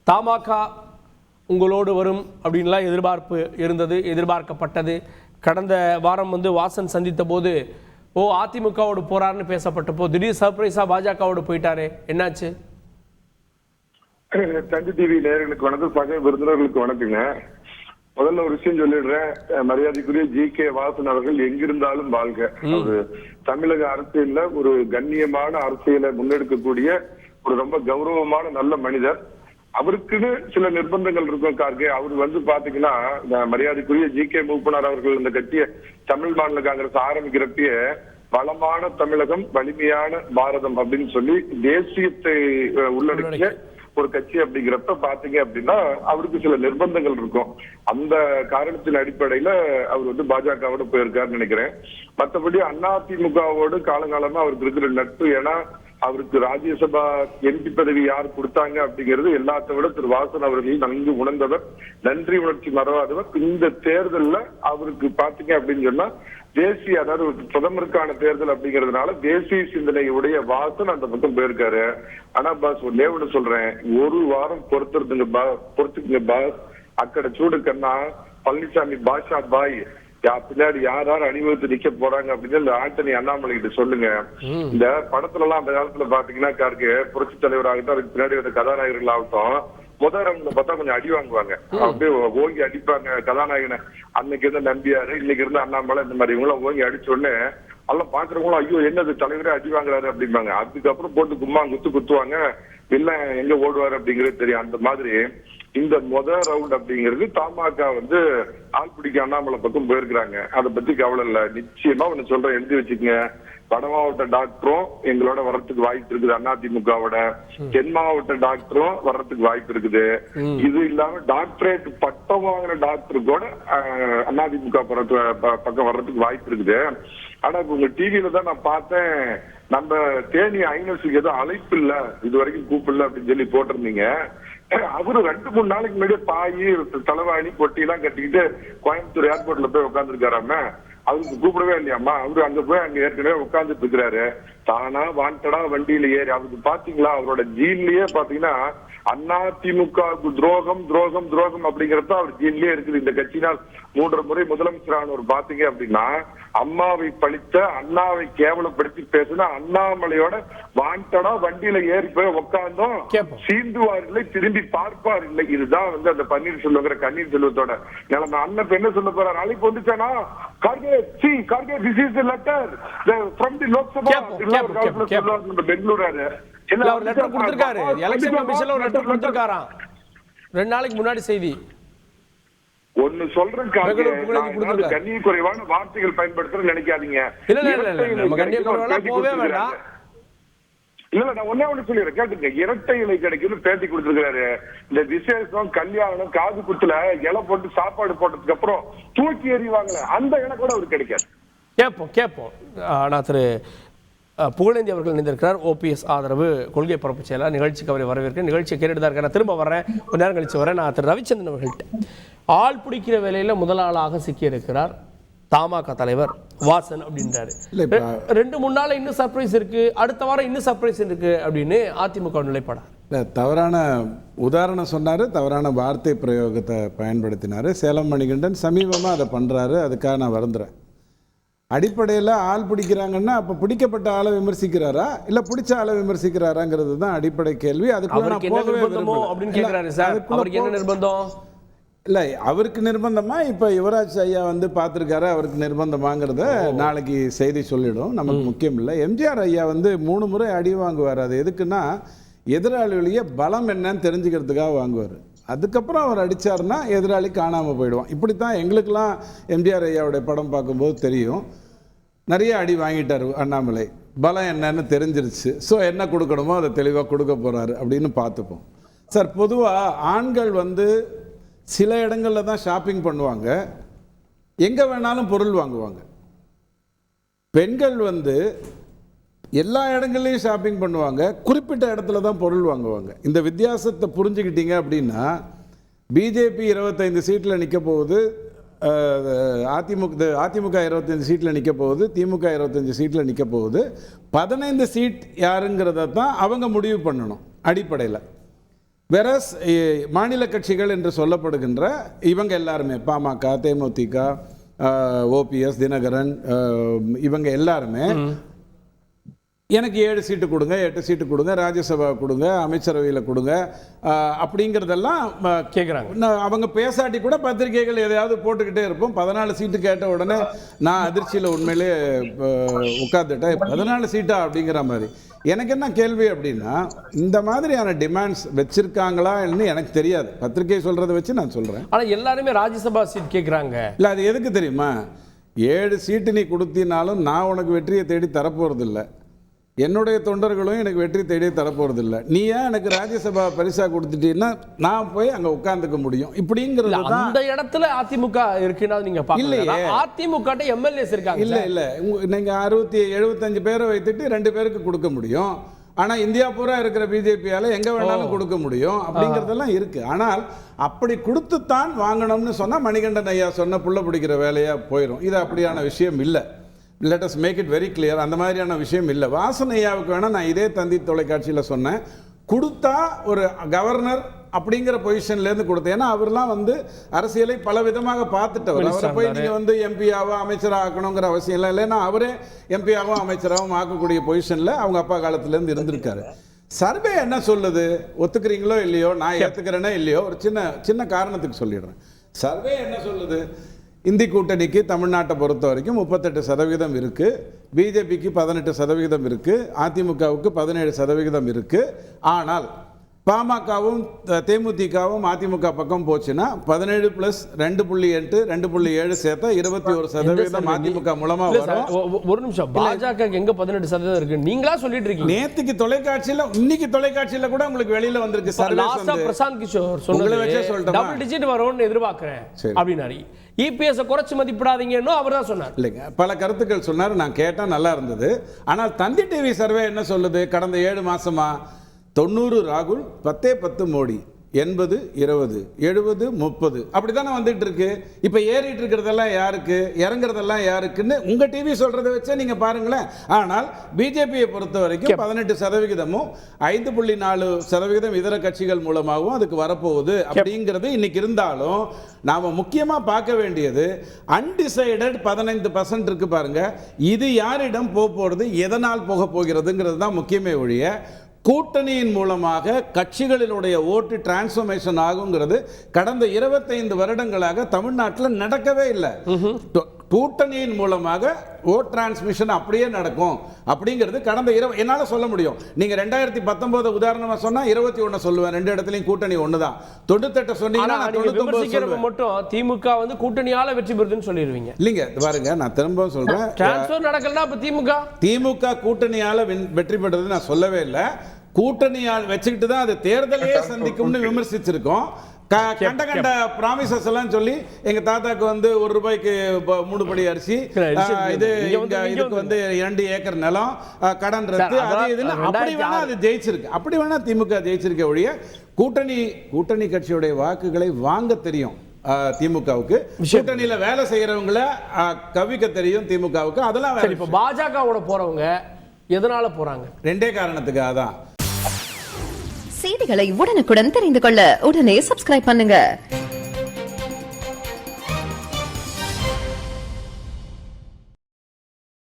தமாக உங்களோடு வரும் அப்படின்லாம் எதிர்பார்ப்பு இருந்தது, எதிர்பார்க்கப்பட்டது. கடந்த வாரம் வாசன் சந்தித்த போது அதிமுகவோடு போறாருன்னு பேசப்பட்டப்போ திடீர் சர்ப்ரைஸா பாஜகவோடு போயிட்டாரு, என்னாச்சு? தந்தி டிவி நேயர்களுக்கு வணக்கம், சக விருந்தினர்களுக்கு வணக்கங்க. முதல்ல ஒரு விஷயம் சொல்லிடுறேன். மரியாதைக்குரிய ஜி.கே. வாசன் அவர்கள் எங்கிருந்தாலும் வாழ்க. ஒரு தமிழக அரசியல்ல ஒரு கண்ணியமான அரசியலை முன்னெடுக்கக்கூடிய ஒரு ரொம்ப கௌரவமான நல்ல மனிதர். அவருக்குன்னு சில நிர்பந்தங்கள் இருக்கும். கார்கே அவர் பாத்தீங்கன்னா மரியாதைக்குரிய ஜி.கே. மூப்பனார் அவர்கள் இந்த கட்சிய தமிழ் மாநில காங்கிரஸ் ஆரம்பிக்கிறப்பயே வளமான தமிழகம் வலிமையான பாரதம் அப்படின்னு சொல்லி தேசியத்தை உள்ளடக்கிய ஒரு கட்சி அப்படிங்கிறப்ப பாத்தீங்க அப்படின்னா அவருக்கு சில நிர்பந்தங்கள் இருக்கும். அந்த காரணத்தின் அடிப்படையில அவர் பாஜகவோட போயிருக்காருன்னு நினைக்கிறேன். மற்றபடி அதிமுகவோடு காலங்காலமா அவருக்கு இருக்கிற நட்பு, ஏன்னா அவருக்கு ராஜ்யசபா எம்பி பதவி யார் கொடுத்தாங்க அப்படிங்கிறது எல்லாத்த விட திரு வாசன் அவர்கள் நன்கு உணர்ந்தவர், நன்றி உணர்ச்சி மறவாதவர். இந்த தேர்தல்ல அவருக்கு பாத்தீங்க அப்படின்னு சொன்னா தேசிய, அதாவது பிரதமருக்கான தேர்தல் அப்படிங்கிறதுனால தேசிய சிந்தனையுடைய வாசன் அந்த பக்கம் போயிருக்காரு. ஆனா பாஸ் ஒன்னே ஒண்ணு சொல்றேன், ஒரு வாரம் பொறுத்துக்குங்க பாஸ். அக்கட சூடு கண்ணா பழனிசாமி பாஷா பாய் பின்னாடி யார் அணிவகுத்து நிக்க போறாங்க அப்படின்னு ஆண்டனி அண்ணாமலை கிட்ட சொல்லுங்க. இந்த படத்துல எல்லாம் அந்த காலத்துல பாத்தீங்கன்னா கார்கே புரட்சி தலைவர் ஆகட்டும், அதுக்கு பின்னாடி வந்த கதாநாயகர்கள் ஆகட்டும், முதல் ரவுண்ட்ல பார்த்தா கொஞ்சம் அடி வாங்குவாங்க, அப்படியே ஓங்கி அடிப்பாங்க கதாநாயகனை. அன்னைக்கு இருந்த நம்பியாரு, இன்னைக்கு இருந்த அண்ணாமலை, இந்த மாதிரி இவங்க ஓங்கி அடிச்ச உடனே எல்லாம் பாக்குறவங்களும் ஐயோ என்னது தலைவரே அடி வாங்குறாரு அப்படிம்பாங்க. அதுக்கப்புறம் போட்டு கும்மா குத்துவாங்க, இல்ல எங்க ஓடுவாரு அப்படிங்கிறது தெரியும். அந்த மாதிரி இந்த முதல் ரவுண்ட் அப்படிங்கிறது தமாக ஆள் பிடிக்க அண்ணாமலை பக்கம் போயிருக்கிறாங்க. அதை பத்தி கவலை இல்ல. நிச்சயமா ஒண்ணு சொல்றேன், எழுதி வச்சுக்கங்க. வட மாவட்ட டாக்டரும் எங்களோட வர்றதுக்கு வாய்ப்பு இருக்குது, அதிமுகவோட. தென் மாவட்ட டாக்டரும் வர்றதுக்கு வாய்ப்பு இருக்குது. இது இல்லாம டாக்டரேட் பட்டம் வாங்கின டாக்டரு கூட அதிமுக பக்கம் வர்றதுக்கு வாய்ப்பு இருக்குது. ஆனா இப்ப உங்க டிவியில தான் நான் பார்த்தேன், நம்ம தேனி ஐநூறுக்கு ஏதோ அழைப்பு இல்ல, இது வரைக்கும் கூப்பிடல அப்படின்னு சொல்லி போட்டிருந்தீங்க. அவரு 2-3 நாளைக்கு முன்னாடியே பாயி தலைவாணி பொட்டி எல்லாம் கட்டிக்கிட்டு கோயம்புத்தூர் ஏர்போர்ட்ல போய் உட்காந்துருக்காராம. அவருக்கு கூப்பிடவே இல்லையாமா. அவரு அங்க போய் அங்க ஏற்கனவே உட்கார்ந்துட்டு இருக்கிறாரு. தானா வாண்டடா வண்டியில ஏறி அவருக்கு பாத்தீங்களா, அவரோட ஜீன்லயே பாத்தீங்கன்னா அதிமுகவுக்கு துரோகம் துரோகம் துரோகம் அப்படிங்கறத அவர் ஜீன்லயே இருக்குது. இந்த கட்சியினால் 3 முறை முதலமைச்சரானவர் பாத்தீங்க அப்படின்னா அம்மாவை பழித்த, அண்ணாவை கேவலப்படுத்தி பேசினா அண்ணாமலையோட வாண்டடா வண்டியில ஏறி போய் உட்கார்ந்தோம் சீந்துவார் இல்லை, திரும்பி பார்ப்பார் இல்லை. இதுதான் அந்த பன்னீர்செல்வங்கிற கண்ணீர் செல்வத்தோட நிலைமை. அண்ணன் என்ன சொல்ல போறாரு, அழைப்பு வந்துச்சானா Kharge this is the letter from the Lok Sabha Bengaluru. Letter கொடுத்திருக்காரு, எலெக்ஷன் கமிஷன்ல ஒரு லெட்டர் கொடுத்திருக்காராம் 2 நாளைக்கு முன்னாடி செய்தி. ஒன்னு சொல்றேன், கண்ணிய குறைவான வார்த்தைகள் பயன்படுத்துறது நினைக்காதீங்க. போவே வேண்டாம். இல்ல நான் ஒன்னே ஒண்ணு சொல்லிடுறேன் கேட்டுங்க. இரட்டை இலை கிடைக்குன்னு பேட்டி கொடுத்திருக்காரு. இந்த விசேஷம் கல்யாணம் காது குத்துல இலை போட்டு சாப்பாடு போட்டதுக்கு அப்புறம் தூக்கி எறிவாங்களே, அந்த இலை கூட அவருக்கு கிடைக்காது. கேட்போம். நான் திரு புகழேந்தி அவர்கள் இணைந்திருக்கிறார், ஓபிஎஸ் ஆதரவு கொள்கை பரப்பு செயலாளர். நிகழ்ச்சிக்கு அவரை வரவேற்கிறேன். நிகழ்ச்சியை கேட்டுட்டு தான் இருக்கேன். நான் திரும்ப வரேன், கொஞ்ச நேரம் கழிச்சு வரேன். நான் திரு ரவிச்சந்திரன் அவர்கள்ட்ட ஆள் பிடிக்கிற வேலையில முதலாளாக சிக்கியிருக்கிறார் தமாக தலைவர் வாசன் அப்படின்றாரு. 2-3 நாள் இன்னும் சர்ப்ரைஸ் இருக்கு, அடுத்த வாரம் இன்னும் சர்ப்ரைஸ் இருக்கு அப்படின்னு அதிமுக நிலைப்பாடா? தவறான உதாரணம் சொன்னார், தவறான வார்த்தை பிரயோகத்தை பயன்படுத்தினார். சேலம் மணிகண்டன் சமீபமாக அதை பண்ணுறாரு, அதுக்காக நான் வருந்துறேன். அடிப்படையில் ஆள் பிடிக்கிறாங்கன்னா அப்போ பிடிக்கப்பட்ட ஆளை விமர்சிக்கிறாரா இல்லை பிடிச்ச ஆளை விமர்சிக்கிறாராங்கிறது தான் அடிப்படை கேள்வி. அதுக்குள்ள நான் போகவே நிர்பந்தம் இல்லை, அவருக்கு நிர்பந்தமா இப்போ யுவராஜ் ஐயா பார்த்துருக்காரு, அவருக்கு நிர்பந்தமாங்கிறத நாளைக்கு செய்தி சொல்லிடும், நமக்கு முக்கியம் இல்லை. எம்ஜிஆர் ஐயா 3 முறை அடி வாங்குவார். அது எதுக்குன்னா எதிராளிகளுடைய பலம் என்னன்னு தெரிஞ்சுக்கிறதுக்காக வாங்குவார். அதுக்கப்புறம் அவர் அடித்தார்னா எதிராளி காணாமல் போயிடுவான். இப்படித்தான் எங்களுக்கெல்லாம் எம்ஜிஆர் ஐயாவுடைய படம் பார்க்கும்போது தெரியும். நிறைய அடி வாங்கிட்டார் அண்ணாமலை, பலம் என்னன்னு தெரிஞ்சிருச்சு. ஸோ என்ன கொடுக்கணுமோ அதை தெளிவாக கொடுக்க போகிறாரு அப்படின்னு பார்த்துப்போம். சார், பொதுவாக ஆண்கள் சில இடங்களில் தான் ஷாப்பிங் பண்ணுவாங்க, எங்கே வேணாலும் பொருள் வாங்குவாங்க. பெண்கள் எல்லா இடங்கள்லையும் ஷாப்பிங் பண்ணுவாங்க, குறிப்பிட்ட இடத்துல தான் பொருள் வாங்குவாங்க. இந்த வித்தியாசத்தை புரிஞ்சுக்கிட்டீங்க அப்படின்னா பிஜேபி 25 சீட்டில் நிற்க போகுது, அதிமுக 25 சீட்டில் நிற்க போகுது, திமுக 25 சீட்டில் நிற்க போகுது. 15 சீட் யாருங்கிறத தான் அவங்க முடிவு பண்ணணும் அடிப்படையில். வெரஸ் மாநில கட்சிகள் என்று சொல்லப்படுகின்ற இவங்க எல்லாருமே பாமக, தேமுதிக, ஓபிஎஸ், தினகரன், இவங்க எல்லாருமே எனக்கு 7 சீட்டு கொடுங்க, 8 சீட்டு கொடுங்க, ராஜ்யசபா கொடுங்க, அமைச்சரவையில் கொடுங்க அப்படிங்கிறதெல்லாம் கேட்குறாங்க. அவங்க பேசாட்டி கூட பத்திரிகைகள் எதையாவது போட்டுக்கிட்டே இருப்போம். 14 சீட்டு கேட்ட உடனே நான் அதிர்ச்சியில் உண்மையிலே உட்காந்துட்டேன். 14 சீட்டா அப்படிங்கிற மாதிரி. எனக்கு என்ன கேள்வி அப்படின்னா, இந்த மாதிரியான டிமாண்ட்ஸ் வச்சிருக்காங்களான்னு எனக்கு தெரியாது. பத்திரிகை சொல்றதை வச்சு நான் சொல்றேன். ஆனால் எல்லாருமே ராஜ்யசபா சீட் கேட்குறாங்க. இல்லை, அது எதுக்கு தெரியுமா? 7 சீட்டு நீ கொடுத்தினாலும் நான் உனக்கு வெற்றியை தேடி தரப்போறதில்லை. என்னுடைய தொண்டர்களும் எனக்கு வெற்றி தேடி தரப்போறதில்லை. நீ ஏன் எனக்கு ராஜ்யசபா பரிசா கொடுத்துட்டீங்கன்னா நான் போய் அங்க உட்கார்ந்துக்க முடியும். இப்படிங்கிறது தான் அந்த இடத்துல அதிமுக இருக்குன்னா நீங்க இல்லையே. அதிமுக எம்எல்ஏஸ் இருக்காங்க. இல்ல நீங்க 75 பேரை வைத்துட்டு 2 பேருக்கு கொடுக்க முடியும். ஆனா இந்தியா பூரா இருக்கிற பிஜேபியால எங்க வேணாலும் கொடுக்க முடியும் அப்படிங்கறதெல்லாம் இருக்கு. ஆனால் அப்படி கொடுத்துத்தான் வாங்கணும்னு சொன்னா மணிகண்டன் ஐயா சொன்ன புள்ள பிடிக்கிற வேலையா போயிடும். இது அப்படியான விஷயம் இல்லை. Let us make it very clear. அந்த மாதிரியான விஷயம் இல்லை. வாசன் ஐயாவுக்கு வேணால் நான் இதே தந்தி தொலைக்காட்சியில் சொன்னேன், கொடுத்தா ஒரு கவர்னர் அப்படிங்கிற பொசிஷன்லேருந்து கொடுத்தேன். ஏன்னா அவர்லாம் அரசியலை பல விதமாக பார்த்துட்டவர். அவரை போய் நீங்கள் எம்பியாவோ அமைச்சராக ஆக்கணுங்கிற அவசியம் இல்லை. இல்லைன்னா அவரே எம்பியாகவும் அமைச்சராகவும் ஆக்கக்கூடிய பொசிஷனில் அவங்க அப்பா காலத்துலேருந்து இருந்திருக்காரு. சர்வே என்ன சொல்லுது, ஒத்துக்கிறீங்களோ இல்லையோ, நான் ஏற்றுக்கிறேனே இல்லையோ, ஒரு சின்ன காரணத்துக்கு சொல்லிடுறேன். சர்வே என்ன சொல்லுது, இந்தி கூட்டணிக்கு தமிழ்நாட்டை பொறுத்த வரைக்கும் 38% இருக்கு, பிஜேபிக்கு 18% இருக்கு, அதிமுகவுக்கு 17% இருக்கு. ஆனால் பாமகவும் தேமுதிகவும் அதிமுக பக்கம் போச்சுன்னா 17 + 2.8 2.7 சேர்த்தா 21% அதிமுக மூலமா வரும். ஒரு நிமிஷம், பாஜக எங்க 18% இருக்கு நீங்களா சொல்லிட்டு இருக்கீங்க? நேத்துக்கு தொலைக்காட்சியில, இன்னைக்கு தொலைக்காட்சியில கூட உங்களுக்கு வெளியில வந்திருக்கு. லாஸ்டா பிரசாந்த் கிஷோர் சொன்னது டபுள் டிஜிட் வரும்னு எதிர்பார்க்கிறேன் அப்படினாரு. இபிஎஸ் குறைச்சு மதிப்பிடாதீங்கன்னு அவர் தான் சொன்னார். இல்லைங்க, பல கருத்துக்கள் சொன்னார், நான் கேட்டேன், நல்லா இருந்தது. ஆனால் தந்தி டிவி சர்வே என்ன சொல்லுது, கடந்த 7 மாசமா 90 ராகுல், 10 மோடி, 80 20 70 30 அப்படித்தானே வந்துட்டு இருக்கு. இப்போ ஏறிட்டு இருக்கிறதெல்லாம் யாருக்கு, இறங்குறதெல்லாம் யாருக்குன்னு உங்க டிவி சொல்றதை வச்சே நீங்க பாருங்களேன். ஆனால் பிஜேபியை பொறுத்த வரைக்கும் 18%, 5.4% இதர கட்சிகள் மூலமாகவும் அதுக்கு வரப்போகுது அப்படிங்கிறது இன்னைக்கு. இருந்தாலும் நாம முக்கியமா பார்க்க வேண்டியது அன்டிசைடட் 15% இருக்கு பாருங்க. இது யாரிடம் போறது, எதனால் போக போகிறதுங்கிறது தான் முக்கியமே ஒழிய கூட்டணியின் மூலமாக கட்சிகளினுடைய ஓட்டு டிரான்ஸ்ஃபர்மேஷன் ஆகுங்கிறது கடந்த 25 வருடங்களாக தமிழ்நாட்டில் நடக்கவே இல்லை. கூட்டணியின் மூலமாக ஓட் டிரான்ஸ்மிஷன் அப்படியே நடக்கும் அப்படிங்கிறது கடந்த என்னால சொல்ல முடியும். நீங்க 2019 உதாரணமா சொன்னா 21 சொல்லுவேன். 2 இடத்துலயும் கூட்டணி ஒண்ணுதான். 98 சொன்னீங்கன்னா 99 மட்டும் திமுக கூட்டணியால வெற்றி பெறுதுன்னு சொல்லிடுவீங்க. இல்லைங்க, பாருங்க, நான் திரும்ப சொல்றேன், டிரான்ஸ்ஃபர் நடக்கலனா அப்ப திமுக கூட்டணியால வெற்றி பெறுது நான் சொல்லவே இல்லை. கூட்டணியால் வச்சுக்கிட்டு தான் அது தேர்தலையே சந்திக்கும்னு விமர்சிச்சிருக்கோம். கண்ட கண்ட ப்ராமிசஸ் எல்லாம் சொல்லி எங்க தாத்தாக்கு 1 ரூபாய்க்கு 3 படி அரிசி, இதுக்கு 2 ஏக்கர் நிலம், கடன் ரத்து, அது இதுன்னு அப்படி வேணா அது ஜெயிச்சிருக்கு. அப்படி வேணா திமுக ஜெயிச்சிருக்க ஒழிய கூட்டணி கட்சியுடைய வாக்குகளை வாங்க தெரியும் திமுகவுக்கு. கூட்டணியில வேலை செய்யறவங்கள கவிக்க தெரியும் திமுகவுக்கு. அதெல்லாம் இப்ப பாஜகவோட போறவங்க எதனால போறாங்க? 2 காரணத்துக்காக தான். செய்திகளை உடனுக்குடன் தெரிந்து கொள்ள உடனே சப்ஸ்கிரைப் பண்ணுங்க.